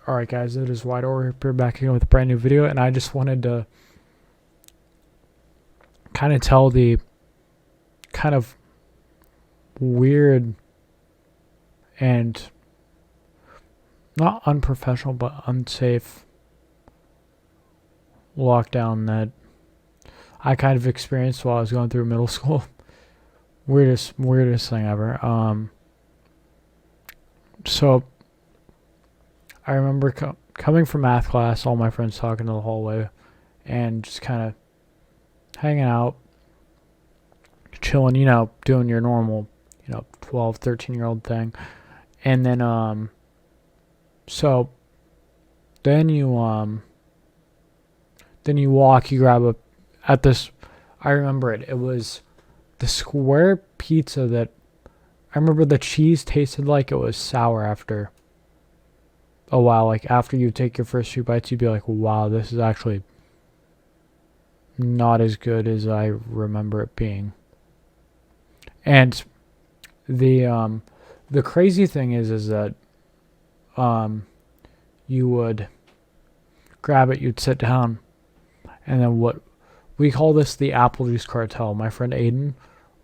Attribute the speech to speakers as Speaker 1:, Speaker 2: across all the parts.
Speaker 1: Alright guys, it is Wide Order back again with a brand new video, and I just wanted to kind of tell the kind of weird and not unprofessional but unsafe lockdown that I kind of experienced while I was going through middle school. Weirdest thing ever. So I remember coming from math class, all my friends talking in the hallway, and just kind of hanging out, chilling, doing your normal, 12, 13-year-old thing. And then, so then you walk, you grab at this, I remember it was the square pizza that, I remember the cheese tasted like it was sour after a while. Like after you take your first few bites, you'd be like, wow, this is actually not as good as I remember it being. And the crazy thing is that you would grab it, you'd sit down, and then what we call this the apple juice cartel. My friend Aiden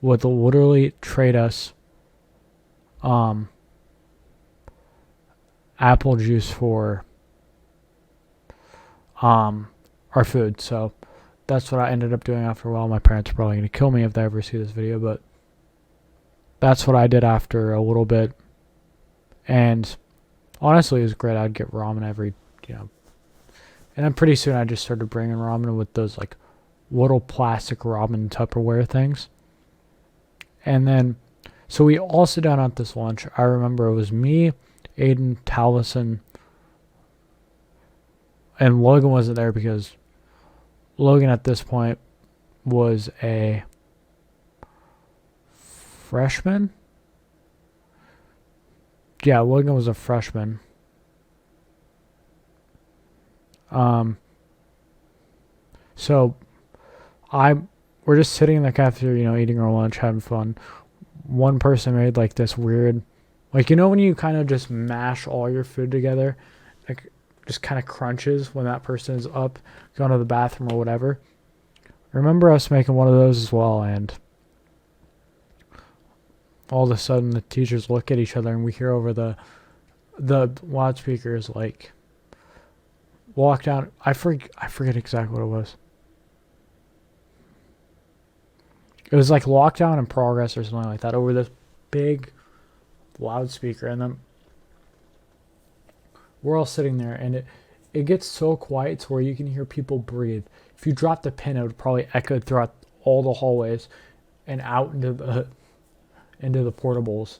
Speaker 1: would literally trade us apple juice for our food. So that's what I ended up doing after a while. My parents are probably going to kill me if they ever see this video, but that's what I did after a little bit. And honestly, it was great. I'd get ramen every, and then pretty soon I just started bringing ramen with those like little plastic ramen Tupperware things. And then, so we all sit down at this lunch. I remember it was me, Aiden, Taliesin, and Logan wasn't there because Logan at this point was a freshman. Yeah, Logan was a freshman. So we're just sitting in the cafeteria, eating our lunch, having fun. One person made like this weird, like when you kind of just mash all your food together, like just kind of crunches when that person is up, going to the bathroom or whatever. I remember us making one of those as well, and all of a sudden the teachers look at each other and we hear over the loudspeakers like walk down. I forget exactly what it was. It was like lockdown in progress or something like that over this big loudspeaker, and then we're all sitting there, and it gets so quiet to where you can hear people breathe. If you dropped a pin, it would probably echo throughout all the hallways and out into the portables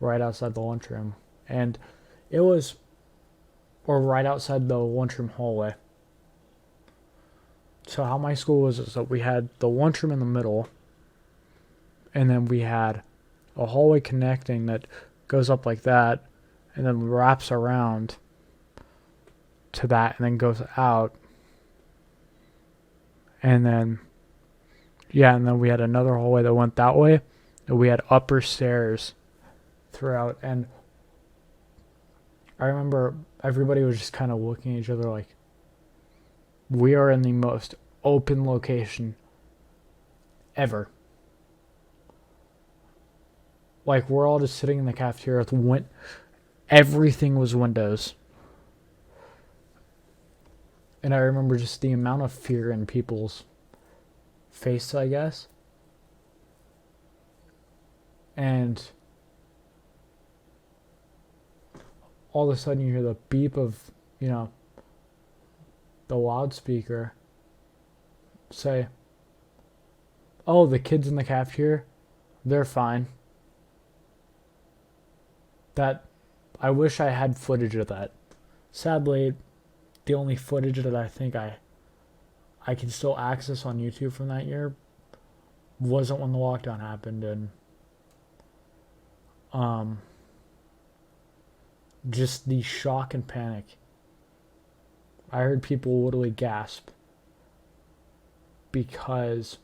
Speaker 1: right outside the lunchroom. And it was, or right outside the lunchroom hallway. So how my school was is that we had the lunchroom in the middle, and then we had a hallway connecting that goes up like that, and then wraps around to that, and then goes out. And then, and then we had another hallway that went that way, and we had upper stairs throughout. And I remember everybody was just kind of looking at each other like, we are in the most open location ever. Like, we're all just sitting in the cafeteria with everything was windows. And I remember just the amount of fear in people's face, I guess. And all of a sudden you hear the beep of, the loudspeaker say, oh, the kids in the cafeteria, they're fine. That, I wish I had footage of that. Sadly, the only footage that I think I can still access on YouTube from that year wasn't when the lockdown happened, and just the shock and panic. I heard people literally gasp because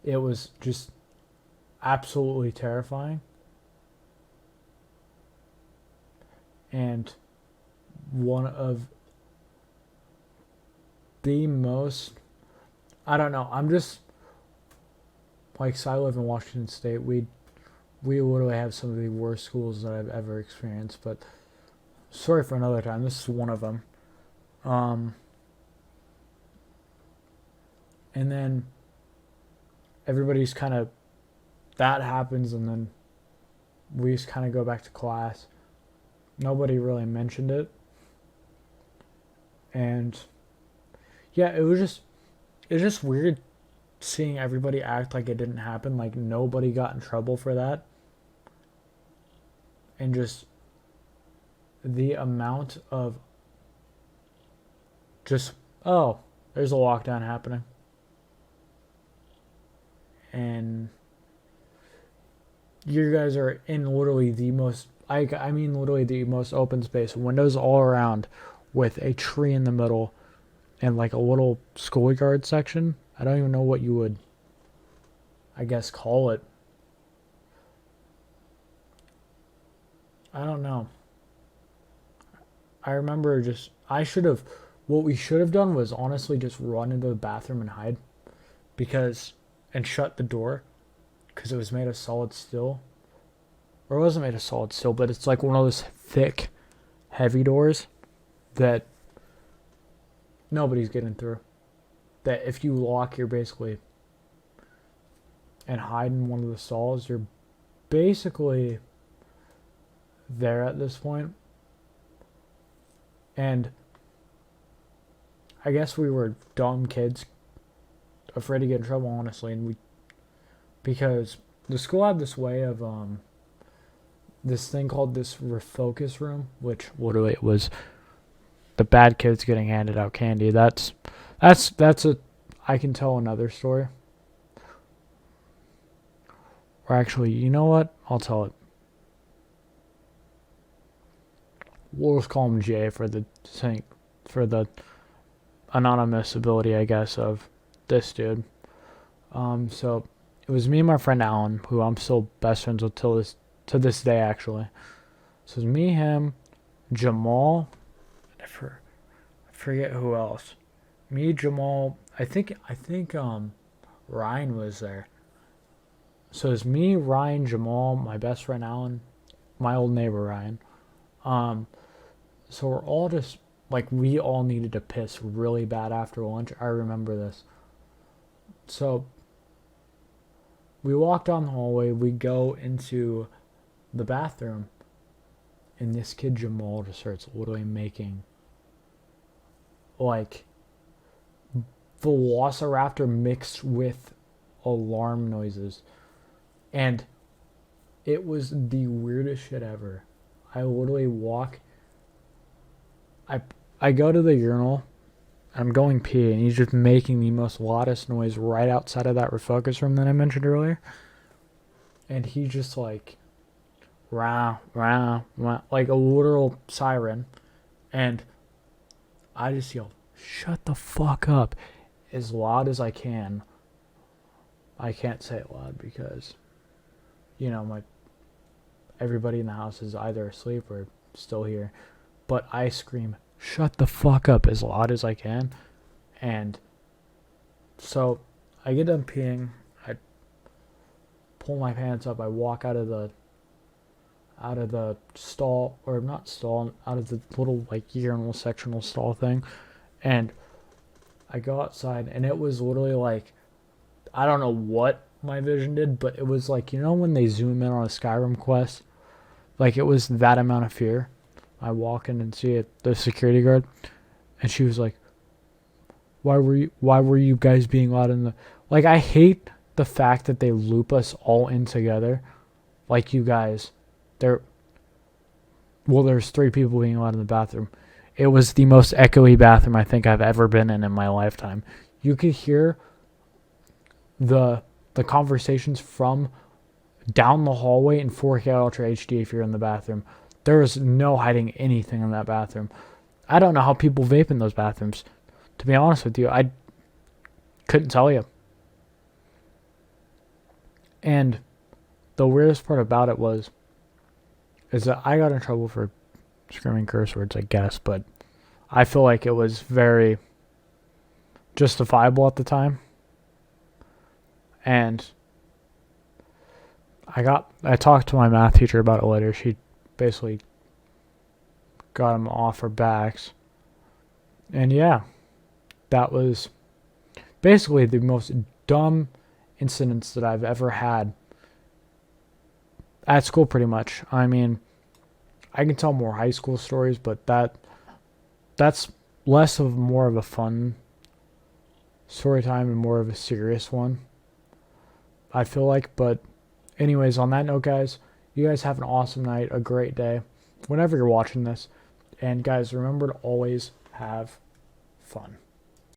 Speaker 1: it was just absolutely terrifying. And one of the most, I don't know, I'm just, like, so I live in Washington State. We literally have some of the worst schools that I've ever experienced, but sorry for another time. This is one of them. Um, and then everybody's kind of, that happens, and then we just kind of go back to class. Nobody really mentioned it. And yeah, it was just weird seeing everybody act like it didn't happen, like nobody got in trouble for that. And just the amount of just, oh, there's a lockdown happening. And you guys are in literally the most, I mean literally the most open space, windows all around, with a tree in the middle and like a little schoolyard section. I don't even know what you would, I guess, call it. I don't know. I remember just, what we should have done was honestly just run into the bathroom and hide, because, and shut the door, because it was made of solid steel. Or it wasn't made of solid steel, but it's like one of those thick, heavy doors that nobody's getting through. That if you lock, you're basically, and hide in one of the stalls, you're basically there at this point. And I guess we were dumb kids, afraid to get in trouble, honestly, and because the school had this way of this thing called this refocus room, which literally it was the bad kids getting handed out candy. That's a, I can tell another story. Or actually, you know what? I'll tell it. We'll just call him Jay for the anonymous ability, I guess, of this dude. So it was me and my friend Alan, who I'm still best friends with to this day, actually. So it was me, him, Jamal, I forget who else. Me, Jamal, I think Ryan was there. So it's me, Ryan, Jamal, my best friend Alan, my old neighbor Ryan. So we're all just, like, we all needed to piss really bad after lunch. I remember this. So we walk down the hallway, we go into the bathroom, and this kid Jamal just starts literally making, like, Velociraptor mixed with alarm noises. And it was the weirdest shit ever. I literally walk, I go to the urinal, I'm going pee, and he's just making the most loudest noise right outside of that refocus room that I mentioned earlier. And he just like, rah, rah, rah, like a literal siren. And I just yelled, shut the fuck up, as loud as I can. I can't say it loud because, everybody in the house is either asleep or still here. But I scream, shut the fuck up, as loud as I can. And so I get done peeing, I pull my pants up, I walk out of the stall, or not stall, out of the little like urinal sectional stall thing, and I go outside, and it was literally like, I don't know what my vision did, but it was like, when they zoom in on a Skyrim quest, like it was that amount of fear. I walk in and see it, the security guard, and she was like, why were you guys being loud in the, like, I hate the fact that they loop us all in together. Like, you guys, there's 3 people being loud in the bathroom. It was the most echoey bathroom I think I've ever been in my lifetime. You could hear the conversations from down the hallway in 4K Ultra HD if you're in the bathroom. There was no hiding anything in that bathroom. I don't know how people vape in those bathrooms. To be honest with you, I couldn't tell you. And the weirdest part about it is that I got in trouble for screaming curse words, I guess, but I feel like it was very justifiable at the time. And I talked to my math teacher about it later. She basically got him off her backs. And yeah, that was basically the most dumb incidents that I've ever had at school, pretty much. I mean, I can tell more high school stories, but that's less of more of a fun story time and more of a serious one, I feel like. But anyways, on that note, guys, you guys have an awesome night, a great day, whenever you're watching this. And guys, remember to always have fun.